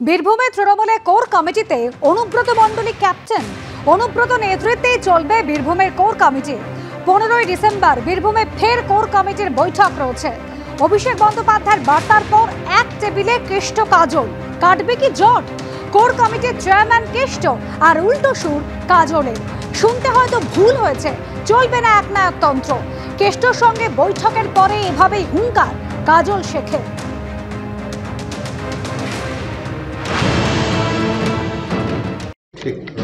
বীরভূমে তৃণমূলে কোর কমিটিতে অনুব্রত মণ্ডলী ক্যাপ্টেন। অনুব্রত নেতৃত্বেই চলবে বীরভূমের কোর কমিটি। 15ই ডিসেম্বর বীরভূমে ফের কোর কমিটির বৈঠক রয়েছে। অভিষেক বন্দ্যোপাধ্যায়ের বার্তার পর এক টেবিলে কেষ্ট কাজল। কাটবে কি জট? কোর কমিটির চেয়ারম্যান কেষ্ট আর উল্টো সুর কাজলের। শুনতে হয়তো ভুল হয়েছে, চলবে না একনায়কতন্ত্র। কেষ্টর সঙ্গে বৈঠকের পরে এভাবেই হুঙ্কার কাজল শেখের।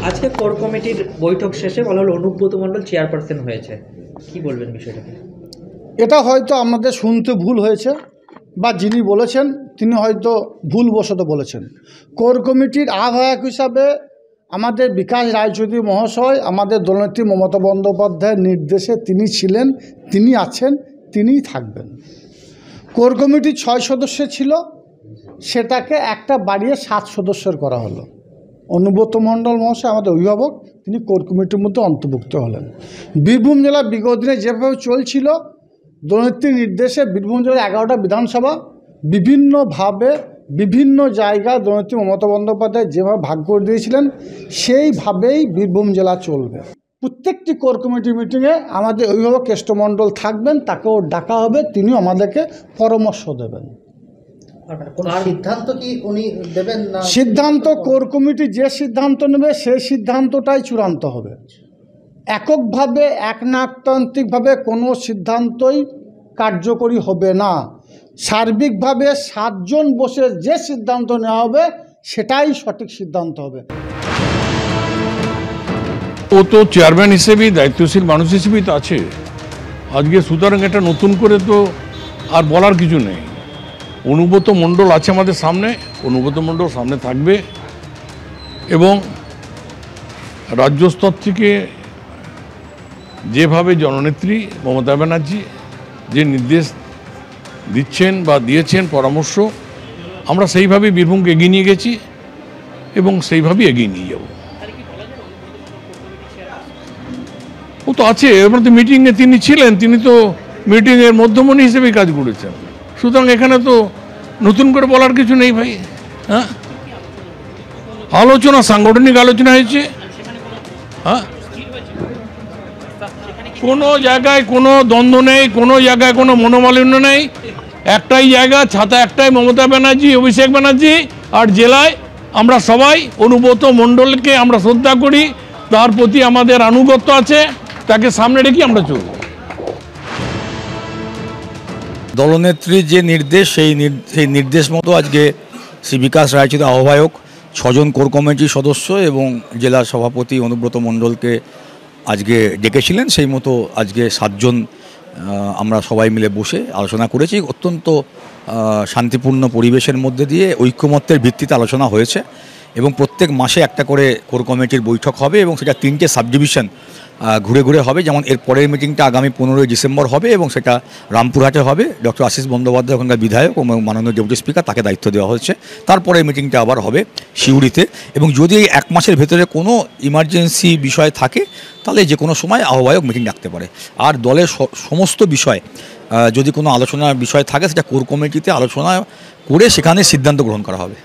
আজকে কোর কমিটির বৈঠক শেষে বলা হলো অনুব্রত মণ্ডল চেয়ারপারসন হয়েছে, কি বলবেন বিষয়টা? এটা হয়তো আমাদের শুনতে ভুল হয়েছে, বা যিনি বলেছেন তিনি হয়তো ভুলবশত বলেছেন। কোর কমিটির আহ্বায়ক হিসাবে আমাদের বিকাশ রায়চৌধুরী মহাশয়, আমাদের দলনেত্রী মমতা বন্দ্যোপাধ্যায়ের নির্দেশে তিনি ছিলেন, তিনি আছেন, তিনিই থাকবেন। কোর কমিটি 6 সদস্যের ছিল, সেটাকে একটা বাড়িয়ে 7 সদস্যের করা হলো। অনুব্রত মণ্ডল মহাশয় আমাদের অভিভাবক, তিনি কোর কমিটির মধ্যে অন্তর্ভুক্ত হলেন। বীরভূম জেলা বিগত দিনে যেভাবে চলছিল, দলনেত্রীর নির্দেশে বীরভূম জেলার 11টা বিধানসভা বিভিন্নভাবে বিভিন্ন জায়গায় দলনেত্রী মমতা বন্দ্যোপাধ্যায় যেভাবে ভাগ করে দিয়েছিলেন, সেইভাবেই বীরভূম জেলা চলবে। প্রত্যেকটি কোর কমিটি মিটিংয়ে আমাদের অভিভাবক কেষ্টমণ্ডল থাকবেন, তাকেও ডাকা হবে, তিনিও আমাদেরকে পরামর্শ দেবেন। সিদ্ধান্ত কি উনি দেবেন না? সিদ্ধান্ত কোর কমিটি যে সিদ্ধান্ত নেবে সেই সিদ্ধান্তটাই চূড়ান্ত হবে। এককভাবে একনায়কতান্ত্রিকভাবে কোনো সিদ্ধান্তই কার্যকরী হবে না। সার্বিকভাবে 7 জন বসে যে সিদ্ধান্ত নেওয়া হবে সেটাই সঠিক সিদ্ধান্ত হবে। ও তো চেয়ারম্যান হিসেবেই, দায়িত্বশীল মানুষ হিসেবেই তো আছে আজকে, সুতরাং এটা নতুন করে তো আর বলার কিছু নেই। অনুব্রত মণ্ডল আছে আমাদের সামনে, অনুব্রত মণ্ডল সামনে থাকবে এবং রাজ্য স্তর থেকে যেভাবে জননেত্রী মমতা ব্যানার্জি যে নির্দেশ দিচ্ছেন বা দিয়েছেন পরামর্শ, আমরা সেইভাবেই বীরভূমকে এগিয়ে নিয়ে গেছি এবং সেইভাবেই এগিয়ে নিয়ে যাব। ও তো আছে, এবার তো মিটিংয়ে তিনি ছিলেন, তিনি তো মিটিংয়ের মধ্যমণি হিসেবেই কাজ করেছেন। সুতরাং এখানে তো নতুন করে বলার কিছু নেই ভাই। হ্যাঁ, আলোচনা, সাংগঠনিক আলোচনা হয়েছে। হ্যাঁ, কোনো জায়গায় কোনো দ্বন্দ্ব নেই, কোনো জায়গায় কোনো মনোমালিন্য নেই। একটাই জায়গা, ছাতা একটাই, মমতা ব্যানার্জি, অভিষেক ব্যানার্জি। আর জেলায় আমরা সবাই অনুব্রত মণ্ডলকে আমরা শ্রদ্ধা করি, তার প্রতি আমাদের আনুগত্য আছে, তাকে সামনে রেখে আমরা চলব। দলনেত্রীর যে নির্দেশ, সেই নির্দেশ মতো আজকে শ্রী বিকাশ রায়চৌধুরী আহ্বায়ক, 6 জন কোর কমিটির সদস্য এবং জেলা সভাপতি অনুব্রত মণ্ডলকে আজকে ডেকেছিলেন। সেই মতো আজকে 7 জন আমরা সবাই মিলে বসে আলোচনা করেছি। অত্যন্ত শান্তিপূর্ণ পরিবেশের মধ্যে দিয়ে ঐক্যমত্যের ভিত্তিতে আলোচনা হয়েছে এবং প্রত্যেক মাসে একটা করে কোর কমিটির বৈঠক হবে এবং সেটা 3টে সাব ডিভিশন ঘুরে ঘুরে হবে। যেমন এর পরের মিটিংটা আগামী 15ই ডিসেম্বর হবে এবং সেটা রামপুরহাটে হবে। ডক্টর আশিস বন্দ্যোপাধ্যায় ওখানকার বিধায়ক এবং মাননীয় ডেপুটি স্পিকার, তাকে দায়িত্ব দেওয়া হচ্ছে। তারপরে মিটিংটা আবার হবে সিউড়িতে এবং যদি এই 1 মাসের ভেতরে কোনো ইমার্জেন্সি বিষয় থাকে তাহলে যে কোনো সময় আহ্বায়ক মিটিং ডাকতে পারে। আর দলের সমস্ত বিষয় যদি কোনো আলোচনার বিষয় থাকে সেটা কোর কমিটিতে আলোচনা করে সেখানে সিদ্ধান্ত গ্রহণ করা হবে।